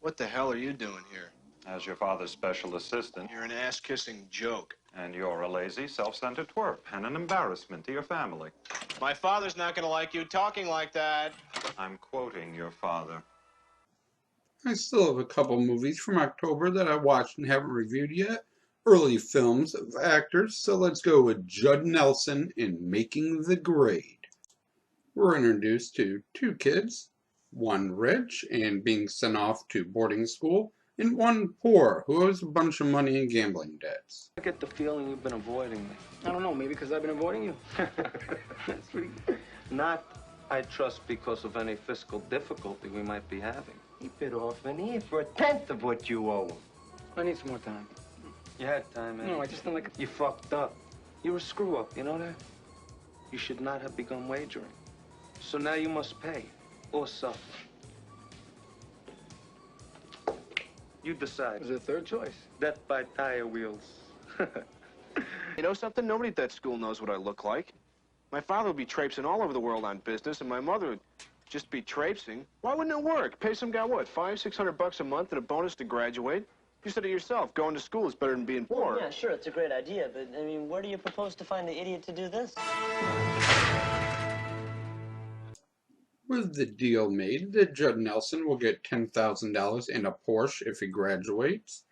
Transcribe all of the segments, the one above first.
What the hell are you doing here? As your father's special assistant. You're an ass-kissing joke. And you're a lazy, self-centered twerp and an embarrassment to your family. My father's not gonna like you talking like that. I'm quoting your father. I still have a couple movies from October that I watched and haven't reviewed yet. Early films of actors, so let's go with Judd Nelson in Making the Grade. We're introduced to two kids, one rich and being sent off to boarding school, and one poor who owes a bunch of money in gambling debts. I get the feeling you've been avoiding me. I don't know, maybe because I've been avoiding you. That's pretty good. Not, I trust, because of any fiscal difficulty we might be having. He bit off an ear for a tenth of what you owe him. I need some more time. You had time, man. No, I just don't like it. You fucked up. You were a screw-up, you know that? You should not have begun wagering. So now you must pay, or suffer. You decide. There's a third choice. Death by tire wheels. You know something? Nobody at that school knows what I look like. My father would be traipsing all over the world on business, and my mother would just be traipsing. Why wouldn't it work? Pay some guy, what, $500-600 a month and a bonus to graduate? You said it yourself. Going to school is better than being poor. Yeah, sure, it's a great idea, but, I mean, where do you propose to find the idiot to do this? With the deal made that Judd Nelson will get $10,000 and a Porsche if he graduates,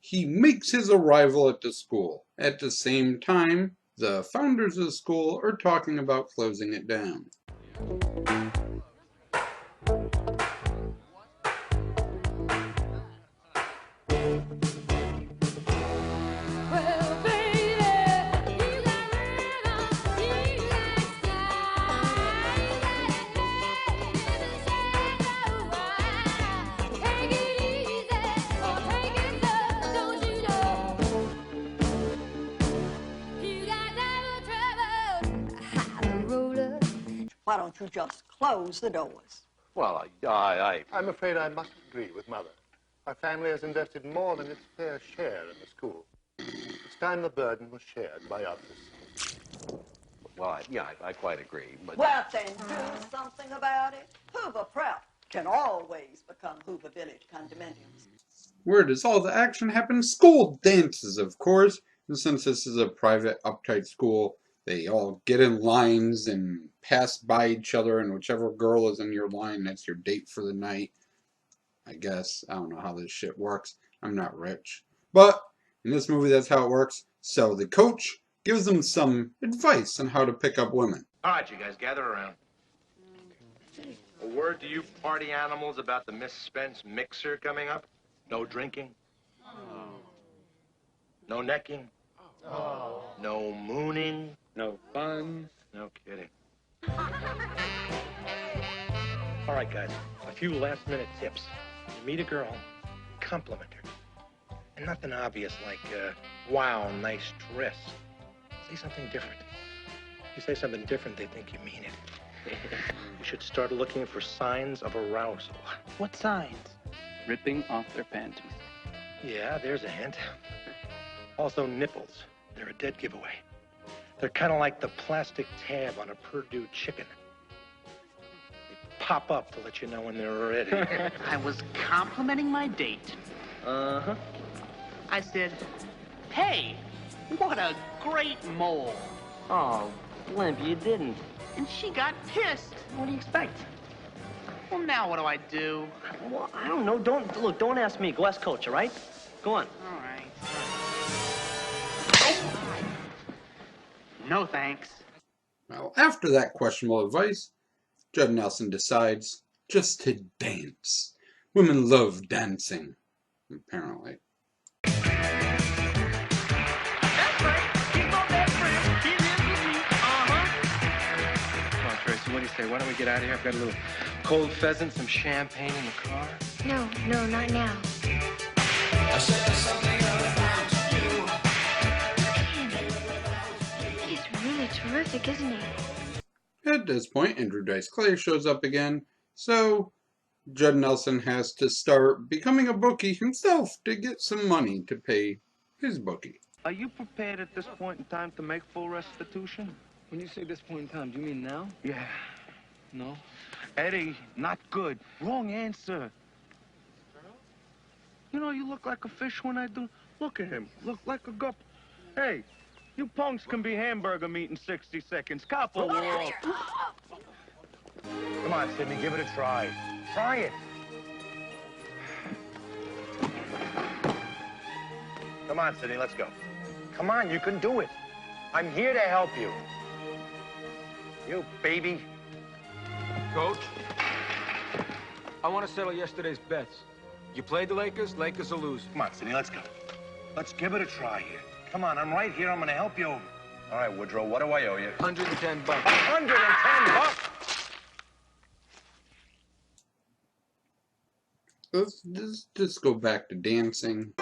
he makes his arrival at the school. At the same time, the founders of the school are talking about closing it down. Why don't you just close the doors? Well, I'm afraid I must agree with Mother. Our family has invested more than its fair share in the school. It's time the burden was shared by others. Well, I quite agree, but... Well, then do something about it. Hoover Prep can always become Hoover Village condominiums. Where does all the action happen? School dances, of course. And since this is a private, uptight school, they all get in lines and pass by each other, and whichever girl is in your line, that's your date for the night. I guess. I don't know how this shit works. I'm not rich. But in this movie, that's how it works. So the coach gives them some advice on how to pick up women. All right, you guys, gather around. A word to you party animals about the Miss Spence mixer coming up? No drinking. No necking. No mooning. No fun. No kidding. All right, guys, a few last-minute tips. You meet a girl, compliment her. And nothing obvious like, wow, nice dress. Say something different. You say something different, they think you mean it. You should start looking for signs of arousal. What signs? Ripping off their panties. Yeah, there's a hint. Also, nipples. They're a dead giveaway. They're kind of like the plastic tab on a Purdue chicken. They pop up to let you know when they're ready. I was complimenting my date. Uh-huh. I said, hey, what a great mole. Oh, Limp, you didn't. And she got pissed. What do you expect? Well, now what do I do? Well, I don't know. Don't ask me. Go ask Coach, all right? Go on. All right. No, thanks. Well, after that questionable advice, Judd Nelson decides just to dance. Women love dancing, apparently. That's right. He's my best friend. He lives with me. Come on, Tracy, what do you say? Why don't we get out of here? I've got a little cold pheasant, some champagne in the car. No, not now. I said something about you. He's really terrific, isn't he? At this point, Andrew Dice Clay shows up again, so Judd Nelson has to start becoming a bookie himself to get some money to pay his bookie. Are you prepared at this point in time to make full restitution? When you say this point in time, do you mean now? Yeah. No? Eddie, not good. Wrong answer. You know, you look like a fish when I do. Look at him. Look like a gup. Hey, you punks can be hamburger meat in 60 seconds. Cop a wall. Come on, Sidney, give it a try. Try it. Come on, Sidney, let's go. Come on, you can do it. I'm here to help you. You baby. Coach, I want to settle yesterday's bets. You played the Lakers, Lakers will lose. Come on, Sidney, let's go. Let's give it a try here. Come on, I'm right here. I'm going to help you. All right, Woodrow, what do I owe you? $110. $110? Let's just go back to dancing.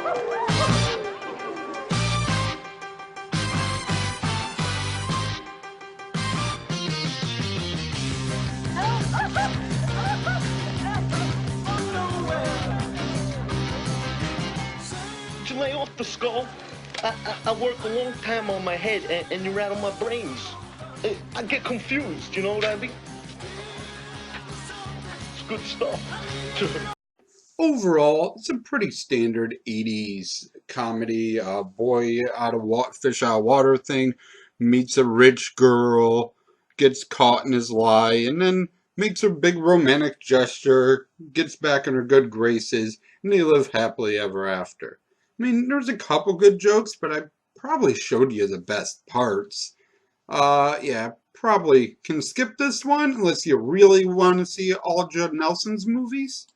Did you lay off the skull? I work a long time on my head, and you rattle my brains. I get confused, you know what I mean? It's good stuff. Overall, it's a pretty standard 80s comedy. A boy out of fish out of water thing meets a rich girl, gets caught in his lie, and then makes a big romantic gesture, gets back in her good graces, and they live happily ever after. I mean, there's a couple good jokes, but I probably showed you the best parts. Yeah, probably can skip this one unless you really want to see all Judd Nelson's movies.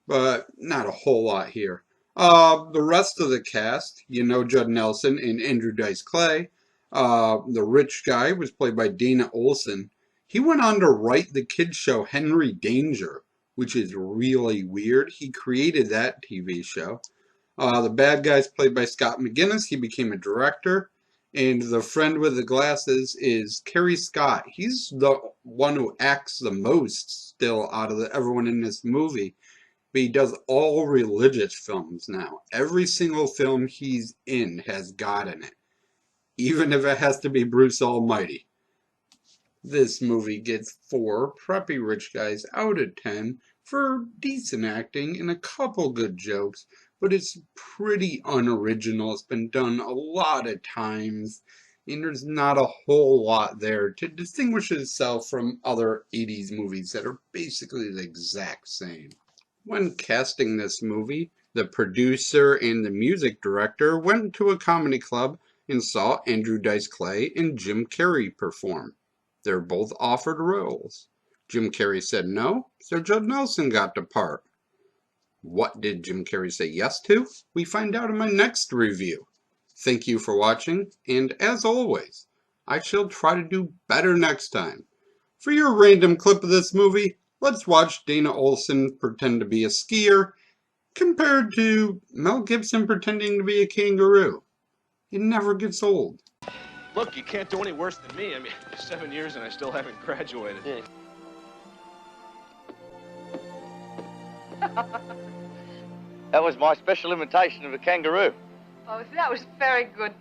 But not a whole lot here. The rest of the cast, you know Judd Nelson and Andrew Dice Clay. The rich guy was played by Dana Olson. He went on to write the kids show Henry Danger, which is really weird. He created that TV show. The bad guy's played by Scott McGinnis. He became a director. And the friend with the glasses is Kerry Scott. He's the one who acts the most still out of everyone in this movie. But he does all religious films now. Every single film he's in has God in it. Even if it has to be Bruce Almighty. This movie gets 4 preppy rich guys out of 10 for decent acting and a couple good jokes. But it's pretty unoriginal. It's been done a lot of times. And there's not a whole lot there to distinguish itself from other 80s movies that are basically the exact same. When casting this movie, the producer and the music director went to a comedy club and saw Andrew Dice Clay and Jim Carrey perform. They're both offered roles. Jim Carrey said no, so Judd Nelson got the part. What did Jim Carrey say yes to? We find out in my next review. Thank you for watching, and as always, I shall try to do better next time. For your random clip of this movie, let's watch Dana Olson pretend to be a skier compared to Mel Gibson pretending to be a kangaroo. It never gets old. Look, you can't do any worse than me. I mean, 7 years and I still haven't graduated. Yeah. That was my special imitation of a kangaroo. Oh, that was very good.